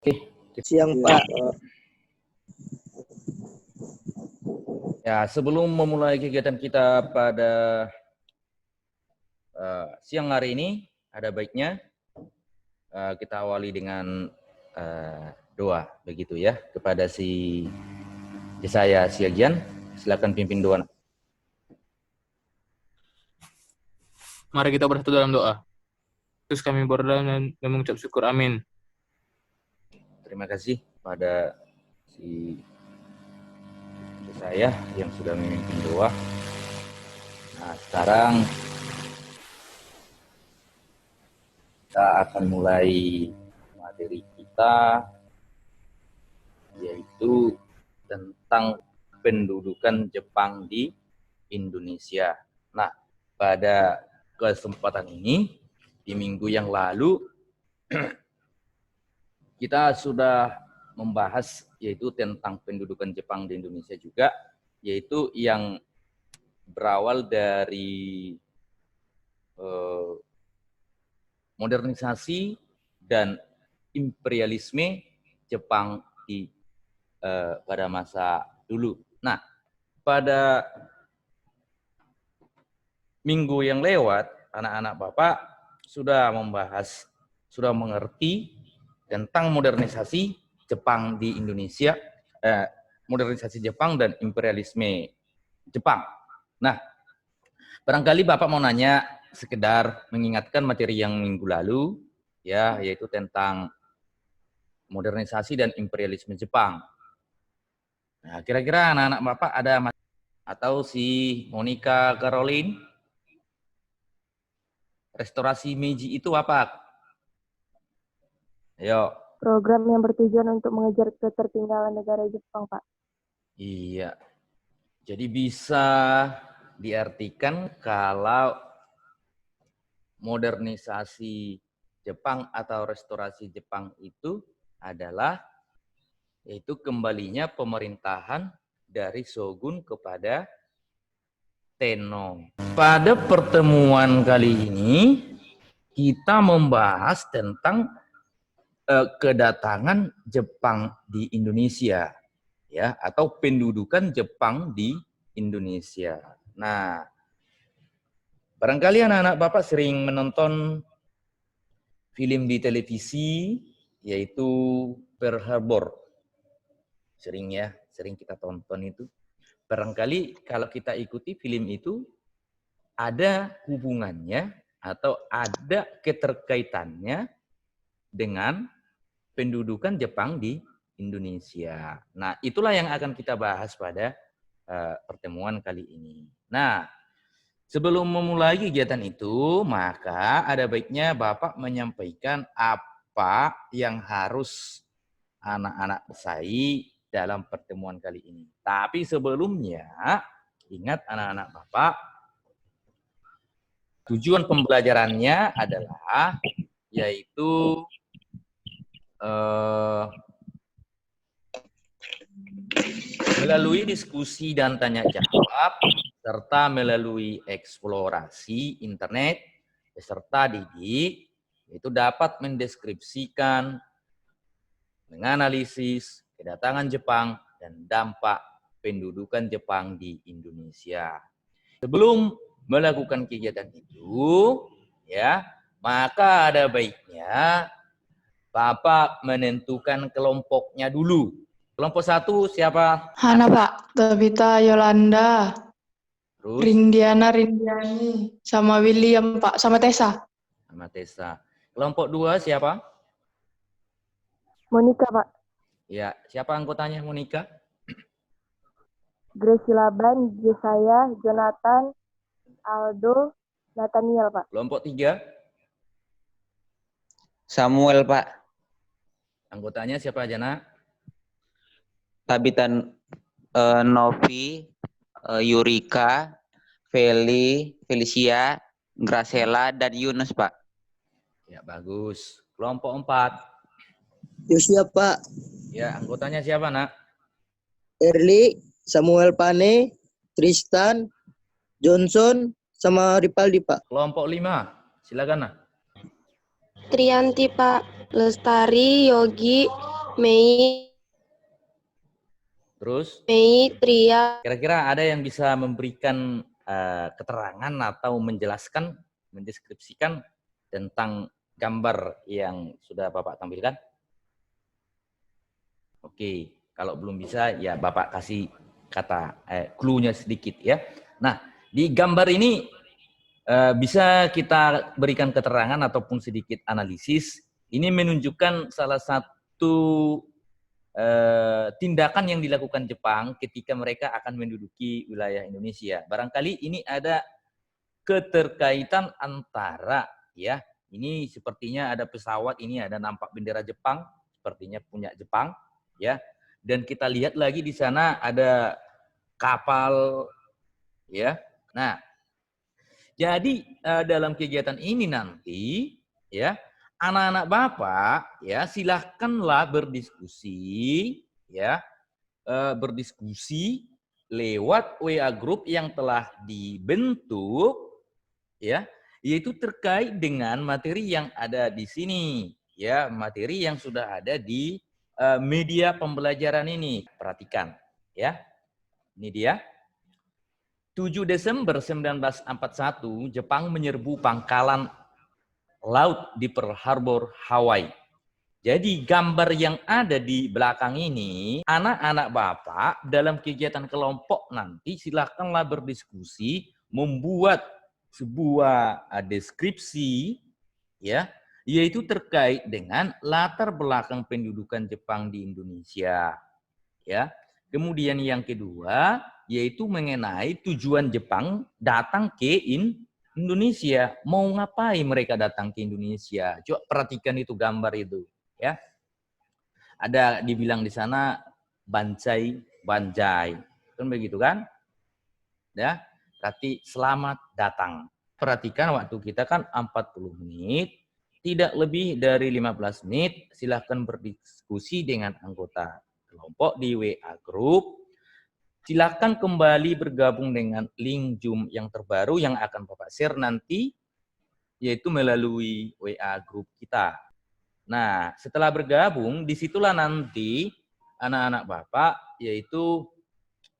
Oke, Siang Pak. ya sebelum memulai kegiatan kita pada siang hari ini, ada baiknya kita awali dengan doa, begitu ya, kepada si Yesaya Siagian. Silakan pimpin doa. Mari kita bersatu dalam doa. Terus kami berdoa dan mengucap syukur. Amin. Terima kasih pada si Yesaya yang sudah memimpin doa. Nah, sekarang kita akan mulai materi kita, yaitu tentang pendudukan Jepang di Indonesia. Nah, pada kesempatan ini, di minggu yang lalu, kita sudah membahas yaitu tentang pendudukan Jepang di Indonesia juga, yaitu yang berawal dari modernisasi dan imperialisme Jepang di pada masa dulu. Nah, pada minggu yang lewat, anak-anak Bapak sudah membahas, sudah mengerti tentang modernisasi Jepang di Indonesia, modernisasi Jepang dan imperialisme Jepang. Nah, barangkali Bapak mau nanya, sekedar mengingatkan materi yang minggu lalu, ya, yaitu tentang modernisasi dan imperialisme Jepang. Nah, kira-kira anak-anak Bapak ada atau si Monica Caroline, restorasi Meiji itu apa? Ayo. Program yang bertujuan untuk mengejar ketertinggalan negara Jepang, Pak. Iya. Jadi bisa diartikan kalau modernisasi Jepang atau restorasi Jepang itu adalah yaitu kembalinya pemerintahan dari shogun kepada Tenno. Pada pertemuan kali ini kita membahas tentang kedatangan Jepang di Indonesia, ya, atau pendudukan Jepang di Indonesia. Nah, barangkali anak-anak Bapak sering menonton film di televisi, yaitu Pearl Harbor. Sering ya, sering kita tonton itu. Barangkali kalau kita ikuti film itu, ada hubungannya atau ada keterkaitannya dengan pendudukan Jepang di Indonesia. Nah, itulah yang akan kita bahas pada pertemuan kali ini. Nah, sebelum memulai kegiatan itu, maka ada baiknya Bapak menyampaikan apa yang harus anak-anak pesaing dalam pertemuan kali ini. Tapi sebelumnya, ingat anak-anak Bapak, tujuan pembelajarannya adalah yaitu melalui diskusi dan tanya jawab, serta melalui eksplorasi internet, peserta didik itu dapat mendeskripsikan, menganalisis kedatangan Jepang dan dampak pendudukan Jepang di Indonesia. Sebelum melakukan kegiatan itu, ya, maka ada baiknya Bapak menentukan kelompoknya dulu. Kelompok 1 siapa? Hana, Pak. Tabita Yolanda. Terus? Rindiani. Sama William, Pak. Sama Tessa. Sama Tessa. Kelompok 2 siapa? Monica, Pak. Ya, siapa anggotanya Monica? Gracie Laban, Jesaya, Jonathan, Aldo, Nathaniel, Pak. Kelompok 3? Samuel Pak. Anggotanya siapa aja, Nak? Tabita Novi, Yurika, Feli, Felicia, Gracela, dan Yunus Pak. Ya, bagus. Kelompok 4? Yosia Pak. Ya, anggotanya siapa, Nak? Erli, Samuel Pane, Tristan, Johnson, sama Ripaldi Pak. Kelompok 5, silakan, Nak. Trianti, Pak. Lestari, Yogi, Mei, Terus, Tria. kira-kira ada yang bisa memberikan keterangan atau menjelaskan, mendeskripsikan tentang gambar yang sudah Bapak tampilkan? Oke, kalau belum bisa ya Bapak kasih kata clue-nya sedikit ya. Nah, di gambar ini bisa kita berikan keterangan ataupun sedikit analisis. Ini menunjukkan salah satu tindakan yang dilakukan Jepang ketika mereka akan menduduki wilayah Indonesia. Barangkali ini ada keterkaitan antara ya, ini sepertinya ada pesawat, ini ada nampak bendera Jepang, sepertinya punya Jepang ya. Dan kita lihat lagi di sana ada kapal ya. Nah, jadi dalam kegiatan ini nanti ya, anak-anak Bapak ya silahkanlah berdiskusi ya, berdiskusi lewat WA group yang telah dibentuk ya, yaitu terkait dengan materi yang ada di sini ya, materi yang sudah ada di media pembelajaran ini. Perhatikan ya. Ini dia. 7 Desember 1941 Jepang menyerbu pangkalan laut di Pearl Harbor, Hawaii. Jadi gambar yang ada di belakang ini, anak-anak Bapak dalam kegiatan kelompok nanti silakanlah berdiskusi, membuat sebuah deskripsi ya, yaitu terkait dengan latar belakang pendudukan Jepang di Indonesia. Ya. Kemudian yang kedua yaitu mengenai tujuan Jepang datang ke Indonesia. Mau ngapain mereka datang ke Indonesia? Coba perhatikan itu gambar itu, ya. Ada dibilang di sana Banjai, Banjai. Kan begitu kan? Ya. Berarti selamat datang. Perhatikan waktu kita kan 40 menit, tidak lebih dari 15 menit. Silahkan berdiskusi dengan anggota kelompok di WA group. Silakan kembali bergabung dengan link Zoom yang terbaru yang akan Bapak share nanti, yaitu melalui WA group kita. Nah, setelah bergabung, disitulah nanti anak-anak Bapak yaitu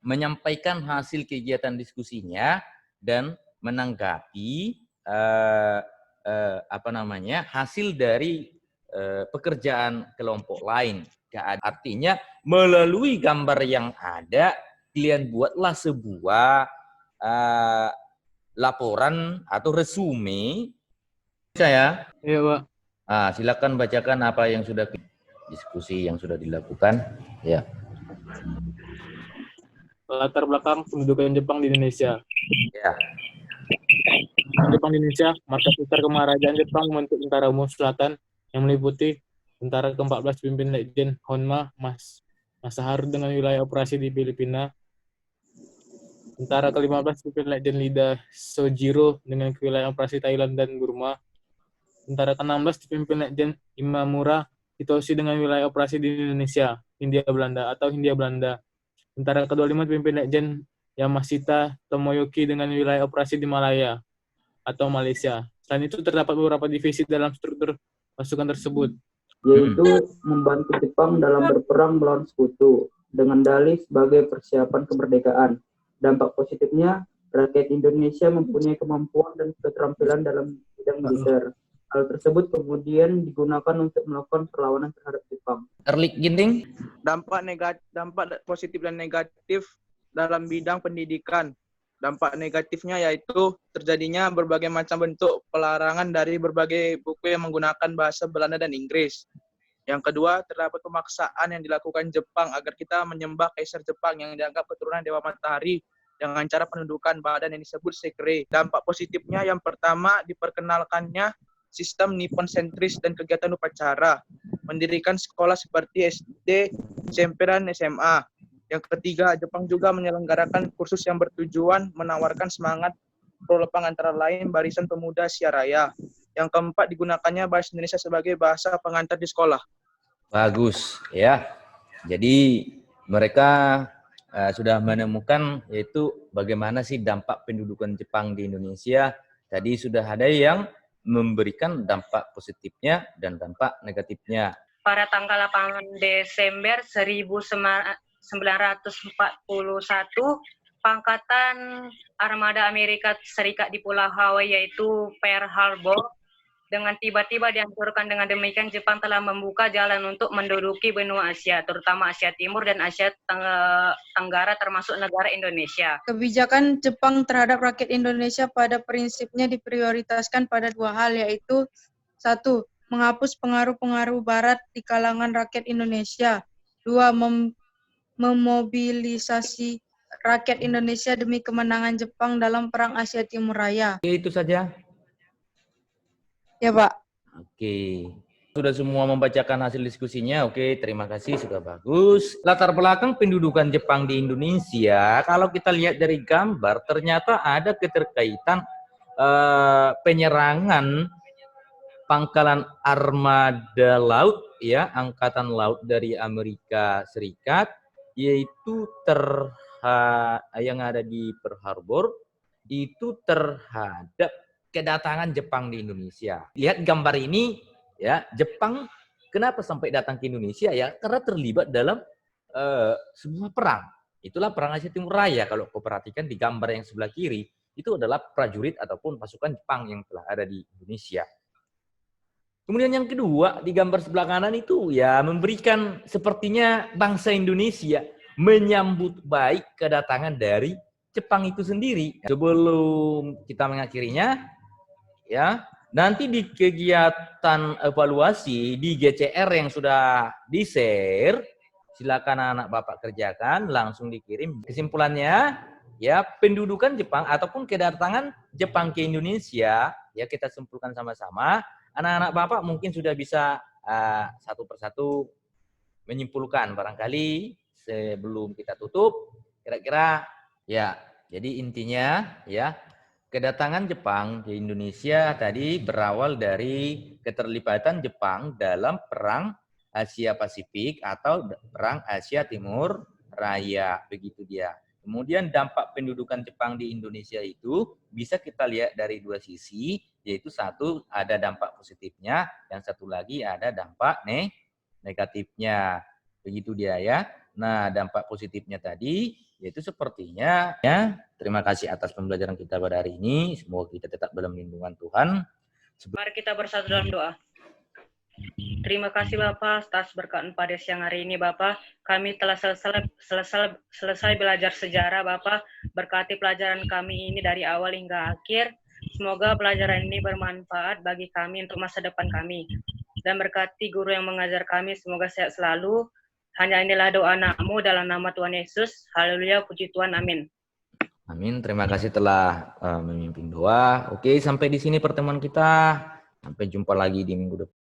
menyampaikan hasil kegiatan diskusinya dan menanggapi hasil dari pekerjaan kelompok lain. Artinya melalui gambar yang ada, kalian buatlah sebuah laporan atau resume. Saya. Iya, Pak. Silakan bacakan apa yang sudah diskusi yang sudah dilakukan. Ya. Latar belakang pendudukan Jepang di Indonesia. Ya. Jepang di Indonesia, markas besar kemaharajan Jepang membentuk Tentara Umum Selatan yang meliputi Tentara ke-14 pimpin Letjen Honma Masaharu dengan wilayah operasi di Filipina, Tentara ke-15 pimpin Letjen Lida Sojiro dengan wilayah operasi Thailand dan Burma, Tentara ke-16 dipimpin Letjen Imamura Hitoshi dengan wilayah operasi di Indonesia, Hindia Belanda atau Hindia Belanda, Tentara ke-25 dipimpin Letjen Yamashita Tomoyuki dengan wilayah operasi di Malaya atau Malaysia. Selain itu terdapat beberapa divisi dalam struktur pasukan tersebut, yaitu membantu Jepang dalam berperang melawan sekutu dengan dalih sebagai persiapan kemerdekaan. Dampak positifnya, rakyat Indonesia mempunyai kemampuan dan keterampilan dalam bidang militer. Hal tersebut kemudian digunakan untuk melakukan perlawanan terhadap Jepang. Erlik Ginting. Dampak positif dan negatif dalam bidang pendidikan. Dampak negatifnya yaitu terjadinya berbagai macam bentuk pelarangan dari berbagai buku yang menggunakan bahasa Belanda dan Inggris. Yang kedua, terdapat pemaksaan yang dilakukan Jepang agar kita menyembah Kaisar Jepang yang dianggap keturunan Dewa Matahari dengan cara penundukan badan yang disebut sekre. Dampak positifnya yang pertama, diperkenalkannya sistem Nippon sentris dan kegiatan upacara. Mendirikan sekolah seperti SD, SMP, dan SMA. Yang ketiga, Jepang juga menyelenggarakan kursus yang bertujuan menawarkan semangat prolepang antara lain Barisan Pemuda Siaraya. Yang keempat, digunakannya bahasa Indonesia sebagai bahasa pengantar di sekolah. Bagus, ya. Jadi mereka sudah menemukan yaitu bagaimana sih dampak pendudukan Jepang di Indonesia. Tadi sudah ada yang memberikan dampak positifnya dan dampak negatifnya. Pada tanggal 8 Desember 1941, pangkatan armada Amerika Serikat di Pulau Hawaii yaitu Pearl Harbor dengan tiba-tiba dihancurkan. Dengan demikian Jepang telah membuka jalan untuk menduduki benua Asia, terutama Asia Timur dan Asia Tenggara termasuk negara Indonesia. Kebijakan Jepang terhadap rakyat Indonesia pada prinsipnya diprioritaskan pada dua hal, yaitu 1. Menghapus pengaruh-pengaruh Barat di kalangan rakyat Indonesia. 2. Memobilisasi rakyat Indonesia demi kemenangan Jepang dalam Perang Asia Timur Raya. Oke, itu saja. Ya, Pak. Oke. Sudah semua membacakan hasil diskusinya. Oke, terima kasih, sudah bagus. Latar belakang pendudukan Jepang di Indonesia, kalau kita lihat dari gambar, ternyata ada keterkaitan penyerangan pangkalan armada laut, ya, angkatan laut dari Amerika Serikat, yaitu yang ada di Pearl Harbor, itu terhadap kedatangan Jepang di Indonesia. Lihat gambar ini, ya, Jepang kenapa sampai datang ke Indonesia, ya? Karena terlibat dalam sebuah perang. Itulah Perang Asia Timur Raya. Kalau kau perhatikan di gambar yang sebelah kiri, itu adalah prajurit ataupun pasukan Jepang yang telah ada di Indonesia. Kemudian yang kedua, di gambar sebelah kanan itu ya memberikan sepertinya bangsa Indonesia menyambut baik kedatangan dari Jepang itu sendiri. Sebelum kita mengakhirinya, ya, nanti di kegiatan evaluasi di GCR yang sudah di-share, silakan anak Bapak kerjakan, langsung dikirim. Kesimpulannya, ya, pendudukan Jepang ataupun kedatangan Jepang ke Indonesia, ya kita simpulkan sama-sama. Anak-anak Bapak mungkin sudah bisa satu persatu menyimpulkan barangkali sebelum kita tutup. Kira-kira, ya, jadi intinya, ya, kedatangan Jepang ke Indonesia tadi berawal dari keterlibatan Jepang dalam Perang Asia Pasifik atau Perang Asia Timur Raya, begitu dia. Kemudian dampak pendudukan Jepang di Indonesia itu bisa kita lihat dari dua sisi, yaitu satu ada dampak positifnya, yang satu lagi ada dampak negatifnya. Begitu dia, ya. Nah, dampak positifnya tadi yaitu sepertinya, ya, terima kasih atas pembelajaran kita pada hari ini. Semoga kita tetap dalam lindungan Tuhan. Mari kita bersatu dalam doa. Terima kasih Bapak atas berkat pada siang hari ini Bapak. Kami telah selesai belajar sejarah Bapak. Berkati pelajaran kami ini dari awal hingga akhir. Semoga pelajaran ini bermanfaat bagi kami untuk masa depan kami. Dan berkati guru yang mengajar kami, semoga sehat selalu. Hanya inilah doa anakmu dalam nama Tuhan Yesus. Haleluya, puji Tuhan, amin. Amin, terima kasih telah memimpin doa. Oke, sampai di sini pertemuan kita. Sampai jumpa lagi di minggu depan.